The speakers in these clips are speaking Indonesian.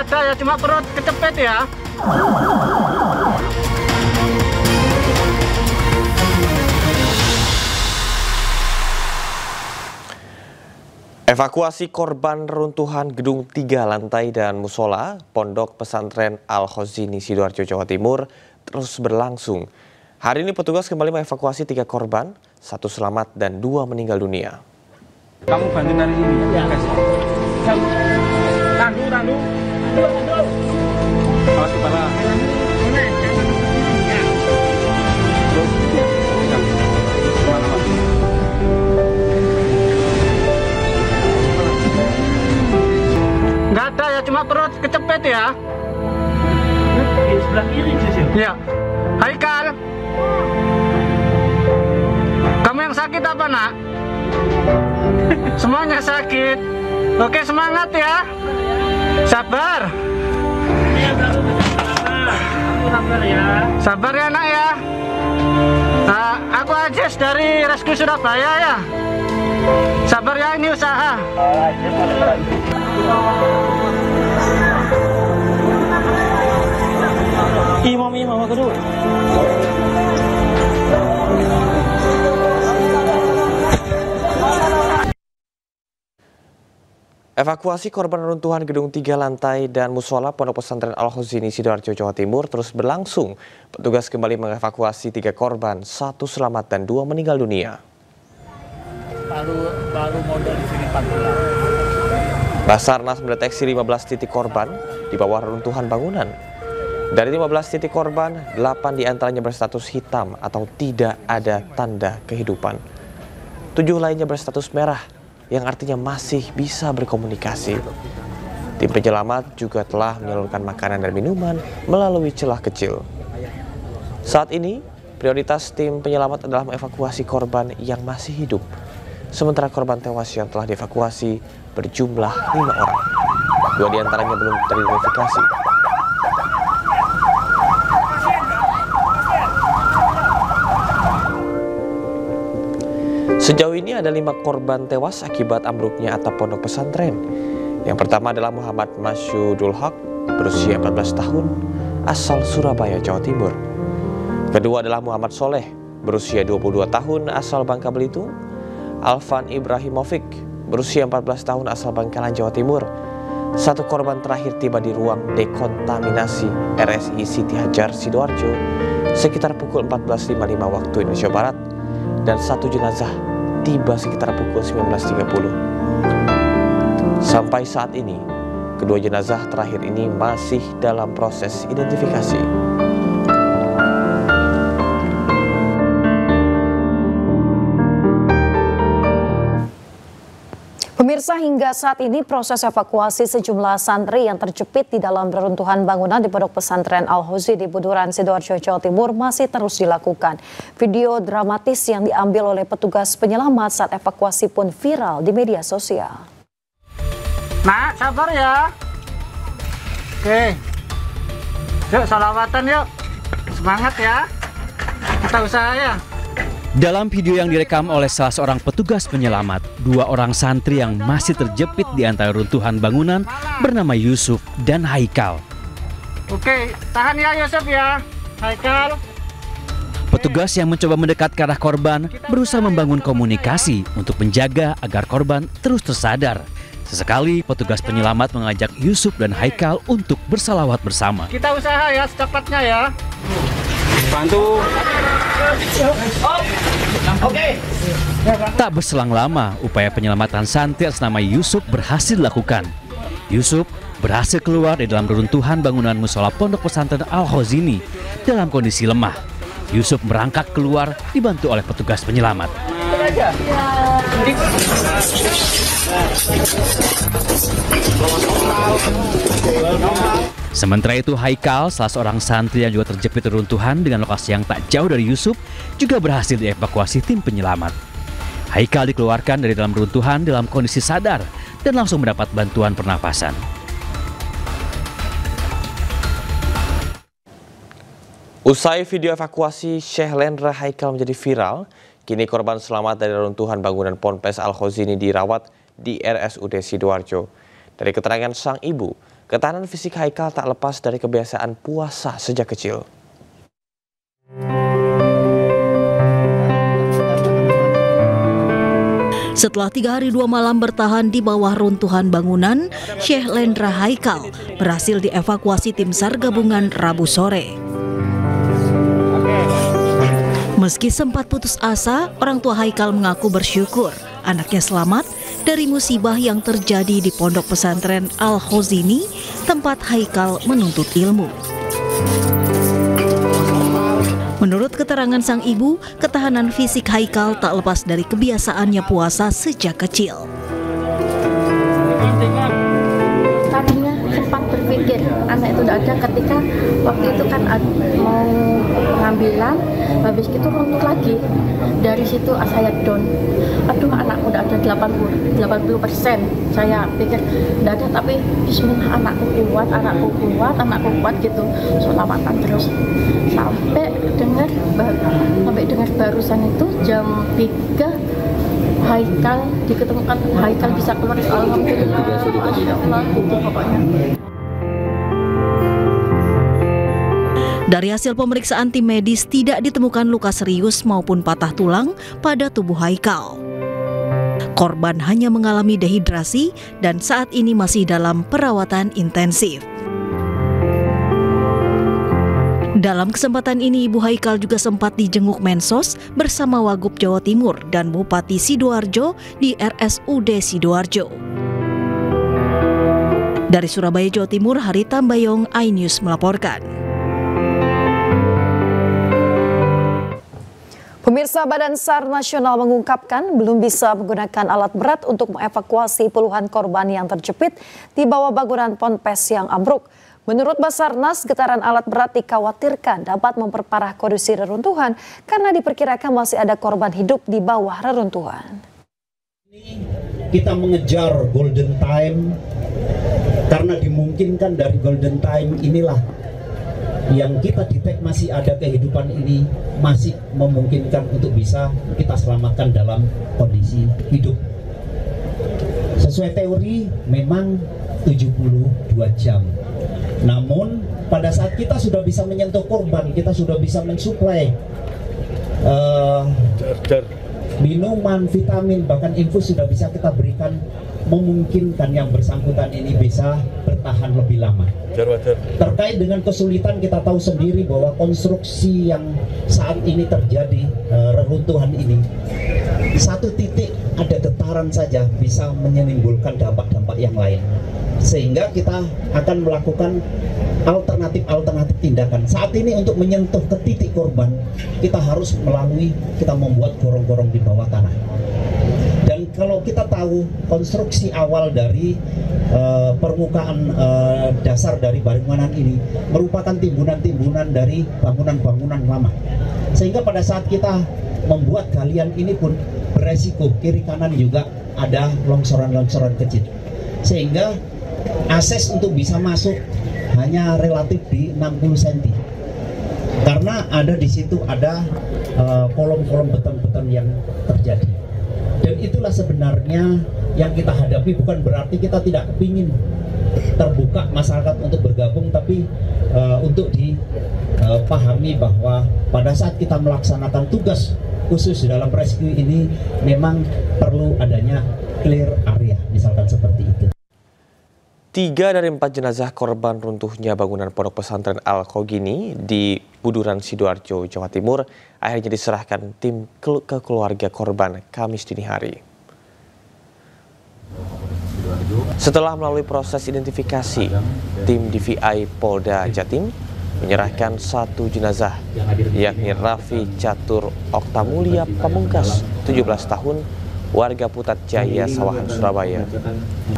Nggak ada ya, cuma perut kecepet ya. Evakuasi korban runtuhan gedung 3 lantai dan musola Pondok Pesantren Al-Khozini, Sidoarjo, Jawa Timur terus berlangsung. Hari ini petugas kembali mengevakuasi 3 korban, 1 selamat dan 2 meninggal dunia. Kamu bantu dari sini ya, guys. Tandu. Awas kepala. Nggak ada ya, cuma perut kecepet ya. Di sebelah kiri sih. Ya. Haikal. Kamu yang sakit apa, Nak? Semuanya sakit. Oke, semangat ya. Sabar. Sabar ya. Sabar ya, Nak ya. Aku Ajis dari Rescue Surabaya ya. Sabar ya, ini usaha. Imam aku dulu. Evakuasi korban runtuhan gedung 3 lantai dan musola Pondok Pesantren Al-Khozini, Sidoarjo, Jawa Timur terus berlangsung. Petugas kembali mengevakuasi 3 korban, 1 selamat dan 2 meninggal dunia. Baru modal di sini 14. Basarnas mendeteksi 15 titik korban di bawah runtuhan bangunan. Dari 15 titik korban, 8 diantaranya berstatus hitam atau tidak ada tanda kehidupan. 7 lainnya berstatus merah, yang artinya masih bisa berkomunikasi. Tim penyelamat juga telah menyalurkan makanan dan minuman melalui celah kecil. Saat ini, prioritas tim penyelamat adalah mengevakuasi korban yang masih hidup. Sementara korban tewas yang telah dievakuasi berjumlah 5 orang. 2 diantaranya belum teridentifikasi. Sejauh ini ada 5 korban tewas akibat ambruknya atap pondok pesantren. Yang pertama adalah Muhammad Masyudul Haq, berusia 14 tahun, asal Surabaya, Jawa Timur. Kedua adalah Muhammad Soleh, berusia 22 tahun, asal Bangka Belitung. Alvan Ibrahimovic, berusia 14 tahun, asal Bangkalan, Jawa Timur. 1 korban terakhir tiba di ruang dekontaminasi RSI Siti Hajar, Sidoarjo, sekitar pukul 14.55 waktu Indonesia Barat. Dan 1 jenazah tiba sekitar pukul 19.30. Sampai saat ini, kedua jenazah terakhir ini masih dalam proses identifikasi. Pemirsa, hingga saat ini proses evakuasi sejumlah santri yang terjepit di dalam reruntuhan bangunan di Pondok Pesantren Al-Khozini di Buduran, Sidoarjo, Jawa Timur masih terus dilakukan. Video dramatis yang diambil oleh petugas penyelamat saat evakuasi pun viral di media sosial. Nah, sabar ya. Oke. Yuk, salawatan yuk. Semangat ya. Kita usaha ya. Dalam video yang direkam oleh salah seorang petugas penyelamat, 2 orang santri yang masih terjepit di antara runtuhan bangunan bernama Yusuf dan Haikal. Oke, tahan ya Yusuf ya. Haikal. Petugas yang mencoba mendekat ke arah korban berusaha membangun komunikasi untuk menjaga agar korban terus tersadar. Sesekali petugas penyelamat mengajak Yusuf dan Haikal untuk bersalawat bersama. Kita usaha ya secepatnya ya. Bantu. Tak berselang lama, upaya penyelamatan santri atas nama Yusuf berhasil dilakukan. Yusuf berhasil keluar dari dalam reruntuhan bangunan musola Pondok Pesantren Al-Khozini dalam kondisi lemah. Yusuf merangkak keluar dibantu oleh petugas penyelamat. Sementara itu, Haikal, salah seorang santri yang juga terjepit reruntuhan dengan lokasi yang tak jauh dari Yusuf, juga berhasil dievakuasi tim penyelamat. Haikal dikeluarkan dari dalam reruntuhan dalam kondisi sadar dan langsung mendapat bantuan pernapasan. Usai video evakuasi Syekh Lendra Haikal menjadi viral, kini korban selamat dari reruntuhan bangunan Ponpes Al-Khozini dirawat di RSUD Sidoarjo. Dari keterangan sang ibu, Ketahanan fisik Haikal tak lepas dari kebiasaan puasa sejak kecil. Setelah 3 hari 2 malam bertahan di bawah runtuhan bangunan, Syekh Lendra Haikal berhasil dievakuasi tim SAR gabungan Rabu sore. Meski sempat putus asa, orang tua Haikal mengaku bersyukur anaknya selamat dari musibah yang terjadi di Pondok Pesantren Al-Khozini, tempat Haikal menuntut ilmu. Menurut keterangan sang ibu, ketahanan fisik Haikal tak lepas dari kebiasaannya puasa sejak kecil. Tadinya sempat berpikir anak itu tidak ada ketika waktu itu kan mau pengambilan, habis itu runtuh lagi. Dari situ saya down. Aduh, anakku udah ada 80%. Saya pikir tidak ada, tapi bismillah anakku kuat gitu. Sholawatan terus sampai dengar barusan itu jam 3 Haikal diketemukan, Haikal bisa keluar. Alhamdulillah itu pokoknya. Dari hasil pemeriksaan tim medis tidak ditemukan luka serius maupun patah tulang pada tubuh Haikal. Korban hanya mengalami dehidrasi dan saat ini masih dalam perawatan intensif. Dalam kesempatan ini, Ibu Haikal juga sempat dijenguk Mensos bersama Wagub Jawa Timur dan Bupati Sidoarjo di RSUD Sidoarjo. Dari Surabaya, Jawa Timur, Hari Tambayong, iNews melaporkan. Pemirsa, Badan SAR Nasional mengungkapkan belum bisa menggunakan alat berat untuk mengevakuasi puluhan korban yang terjepit di bawah bangunan ponpes yang ambruk. Menurut Basarnas, getaran alat berat dikhawatirkan dapat memperparah kondisi reruntuhan karena diperkirakan masih ada korban hidup di bawah reruntuhan. Kita mengejar golden time karena dimungkinkan dari golden time inilah yang kita detek masih ada kehidupan ini, masih memungkinkan untuk bisa kita selamatkan dalam kondisi hidup. Sesuai teori memang 72 jam. Namun pada saat kita sudah bisa menyentuh korban, kita sudah bisa mensuplai minuman, vitamin, bahkan infus sudah bisa kita berikan, memungkinkan yang bersangkutan ini bisa bertahan lebih lama. Terkait dengan kesulitan, kita tahu sendiri bahwa konstruksi yang saat ini terjadi, reruntuhan ini, satu titik ada getaran saja bisa menimbulkan dampak-dampak yang lain. Sehingga kita akan melakukan alternatif tindakan. Saat ini untuk menyentuh ke titik korban, kita harus kita membuat gorong-gorong di bawah tanah. Dan kalau kita tahu konstruksi awal dari permukaan dasar dari bangunan ini merupakan timbunan-timbunan dari bangunan-bangunan lama. Sehingga pada saat kita membuat galian ini pun beresiko kiri kanan juga ada longsoran-longsoran kecil. Sehingga akses untuk bisa masuk hanya relatif di 60 cm. Karena ada di situ ada kolom-kolom beton-beton yang terjadi. Dan itulah sebenarnya yang kita hadapi, bukan berarti kita tidak ingin terbuka masyarakat untuk bergabung, tapi untuk dipahami bahwa pada saat kita melaksanakan tugas khusus dalam rescue ini memang perlu adanya clear area, misalkan seperti itu. 3 dari 4 jenazah korban runtuhnya bangunan Pondok Pesantren Al-Khozini di Buduran, Sidoarjo, Jawa Timur akhirnya diserahkan tim ke keluarga korban Kamis dini hari. Setelah melalui proses identifikasi, tim DVI Polda Jatim menyerahkan 1 jenazah, yakni Raffi Catur Oktamulia Pamungkas, 17 tahun, warga Putat Jaya, Sawahan, Surabaya.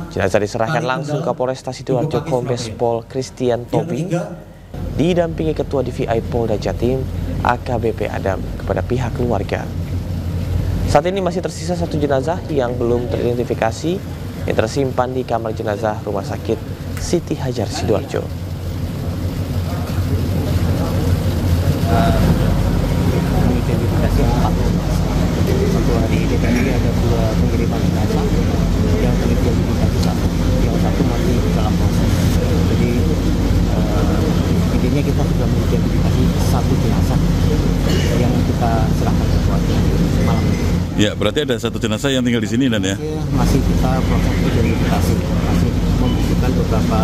Jenazah diserahkan langsung ke Polresta Sidoarjo Kombes Pol Christian Tobing, didampingi Ketua DVI Polda Jatim, AKBP Adam, kepada pihak keluarga. Saat ini masih tersisa 1 jenazah yang belum teridentifikasi yang tersimpan di kamar jenazah Rumah Sakit Siti Hajar, Sidoarjo. Identifikasi 4. Untuk hari ini tadi ada 2 pengiriman jenazah yang teridentifikasi 1, yang 1 masih dalam proses. Ya, berarti ada satu jenazah yang tinggal di sini dan ya? Masih kita proses identifikasi, masih membutuhkan beberapa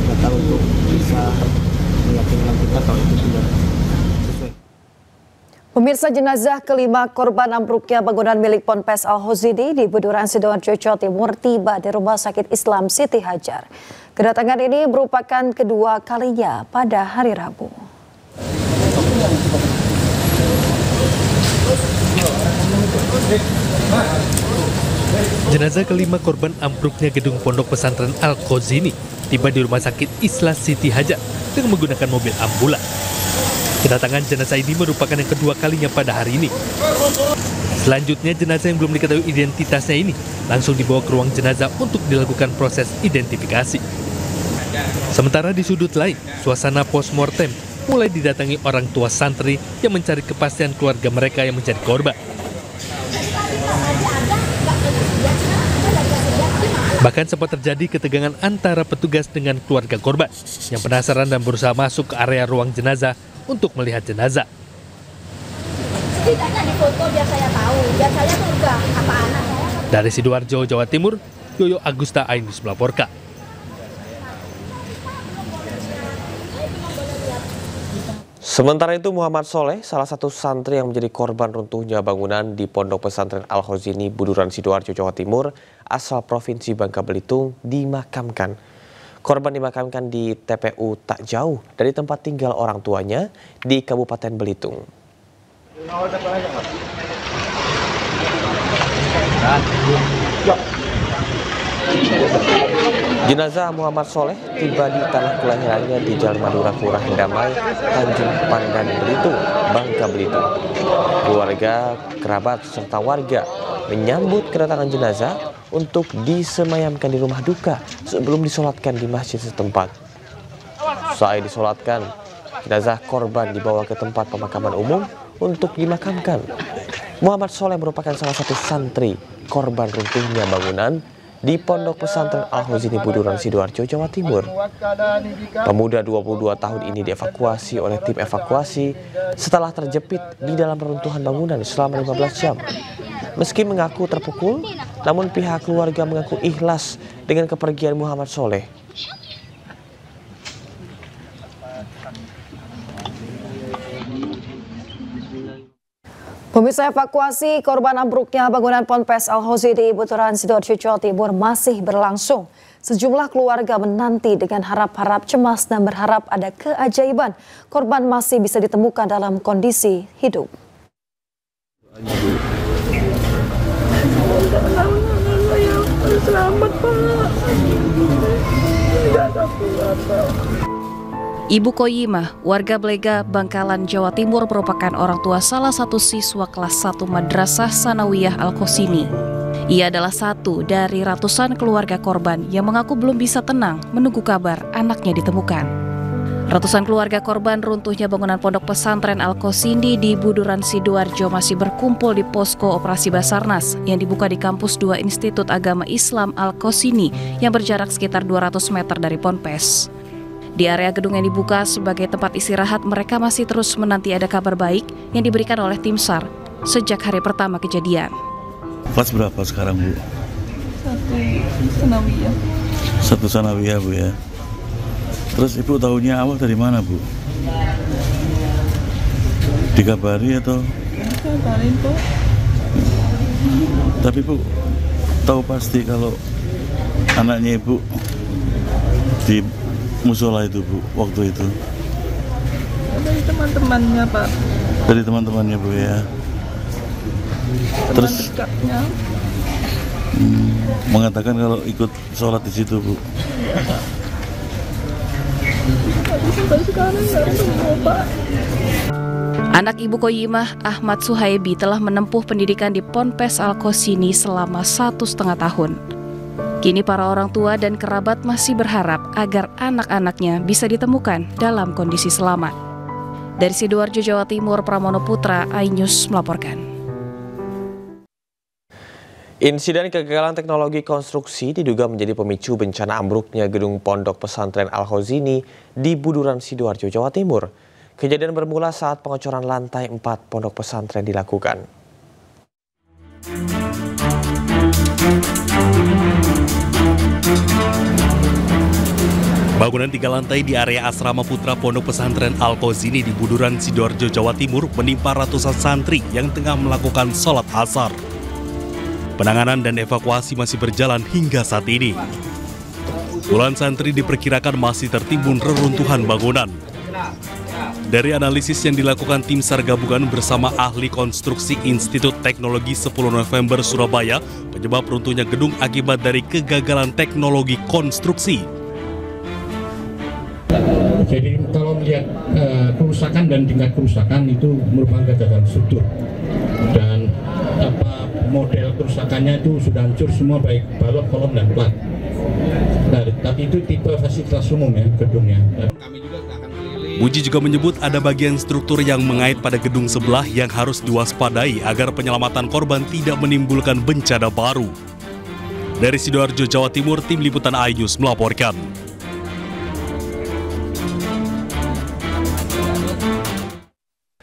data untuk bisa meyakinkan kita kalau itu sudah sesuai. Pemirsa, jenazah kelima korban ambruknya bangunan milik Ponpes Al-Hozini di Buduran Sidoarjo, Jawa Timur tiba di Rumah Sakit Islam Siti Hajar. Kedatangan ini merupakan kedua kalinya pada hari Rabu. Jenazah kelima korban ambruknya gedung Pondok Pesantren Al-Hozini tiba di Rumah Sakit Islam Siti Hajar dengan menggunakan mobil ambulan. Kedatangan jenazah ini merupakan yang kedua kalinya pada hari ini. Selanjutnya, jenazah yang belum diketahui identitasnya ini langsung dibawa ke ruang jenazah untuk dilakukan proses identifikasi. Sementara di sudut lain, suasana postmortem mulai didatangi orang tua santri yang mencari kepastian keluarga mereka yang menjadi korban. Bahkan sempat terjadi ketegangan antara petugas dengan keluarga korban yang penasaran dan berusaha masuk ke area ruang jenazah untuk melihat jenazah. Setidaknya di foto biar saya tahu, biar saya tuh enggak apa anak saya. Dari Sidoarjo, Jawa Timur, Yoyo Agusta, Ainus melaporkan. Sementara itu, Muhammad Soleh, salah satu santri yang menjadi korban runtuhnya bangunan di Pondok Pesantren Al-Hozini, Buduran Sidoarjo, Jawa Timur, asal Provinsi Bangka Belitung, dimakamkan. Korban dimakamkan di TPU tak jauh dari tempat tinggal orang tuanya di Kabupaten Belitung. Jenazah Muhammad Soleh tiba di tanah kelahirannya di Jalan Madura, Kelurahan Damai, Tanjung Pandan, Belitung, Bangka Belitung. Keluarga, kerabat, serta warga menyambut kedatangan jenazah untuk disemayamkan di rumah duka sebelum disolatkan di masjid setempat. Setelah disolatkan, jenazah korban dibawa ke tempat pemakaman umum untuk dimakamkan. Muhammad Soleh merupakan salah satu santri korban runtuhnya bangunan di Pondok Pesantren Al-Hozini, Buduran Sidoarjo, Jawa Timur. Pemuda 22 tahun ini dievakuasi oleh tim evakuasi setelah terjepit di dalam reruntuhan bangunan selama 15 jam. Meski mengaku terpukul, namun pihak keluarga mengaku ikhlas dengan kepergian Muhammad Soleh. Pemirsa, evakuasi korban ambruknya bangunan Ponpes Al-Hozini di Buduran Sidoarjo, Jawa Timur masih berlangsung. Sejumlah keluarga menanti dengan harap-harap cemas dan berharap ada keajaiban korban masih bisa ditemukan dalam kondisi hidup. Selamat, Pak. Tidak ada apa-apa. Ibu Koyimah, warga Blega, Bangkalan, Jawa Timur merupakan orang tua salah satu siswa kelas 1 Madrasah Sanawiyah Al-Hozini. Ia adalah satu dari ratusan keluarga korban yang mengaku belum bisa tenang menunggu kabar anaknya ditemukan. Ratusan keluarga korban runtuhnya bangunan Pondok Pesantren Al-Hozini di Buduran Sidoarjo masih berkumpul di posko operasi Basarnas yang dibuka di kampus 2 Institut Agama Islam Al-Hozini yang berjarak sekitar 200 meter dari Ponpes. Di area gedung yang dibuka sebagai tempat istirahat, mereka masih terus menanti ada kabar baik yang diberikan oleh tim SAR sejak hari pertama kejadian. Kelas berapa sekarang, Bu? 1 Sanawiyah. 1 Sanawiyah, Bu ya. Terus Ibu tahunya awal dari mana, Bu? Dikabari atau? Dikabarin, Bu. Tapi Bu tahu pasti kalau anaknya Ibu di musola itu, Bu, waktu itu? Dari teman-temannya, Pak. Dari teman-temannya, Bu ya. Terus mengatakan kalau ikut sholat di situ, Bu. Iya, Pak. Tapi sampai sekarang nggak ketemu, Pak. Anak Ibu Koyimah, Ahmad Suhaibi, telah menempuh pendidikan di Ponpes Al-Hozini selama 1,5 tahun. Kini para orang tua dan kerabat masih berharap agar anak-anaknya bisa ditemukan dalam kondisi selamat. Dari Sidoarjo, Jawa Timur, Pramono Putra, Ainus melaporkan. Insiden kegagalan teknologi konstruksi diduga menjadi pemicu bencana ambruknya gedung Pondok Pesantren Al-Hozini di Buduran Sidoarjo, Jawa Timur. Kejadian bermula saat pengecoran lantai 4 pondok pesantren dilakukan. Bangunan 3 lantai di area asrama putra Pondok Pesantren Al-Khozini di Buduran, Sidoarjo, Jawa Timur menimpa ratusan santri yang tengah melakukan sholat asar. Penanganan dan evakuasi masih berjalan hingga saat ini. Puluhan santri diperkirakan masih tertimbun reruntuhan bangunan. Dari analisis yang dilakukan tim SAR gabungan bersama ahli konstruksi Institut Teknologi 10 November Surabaya, penyebab runtuhnya gedung akibat dari kegagalan teknologi konstruksi. Jadi kalau melihat kerusakan dan tingkat kerusakan itu merupakan kegagalan struktur, dan model kerusakannya itu sudah hancur semua, baik balok, kolom, dan plat. Nah, tapi itu tipe fasilitas umum ya gedungnya. Muji juga menyebut ada bagian struktur yang mengait pada gedung sebelah yang harus diwaspadai agar penyelamatan korban tidak menimbulkan bencana baru. Dari Sidoarjo, Jawa Timur, tim liputan iNews melaporkan.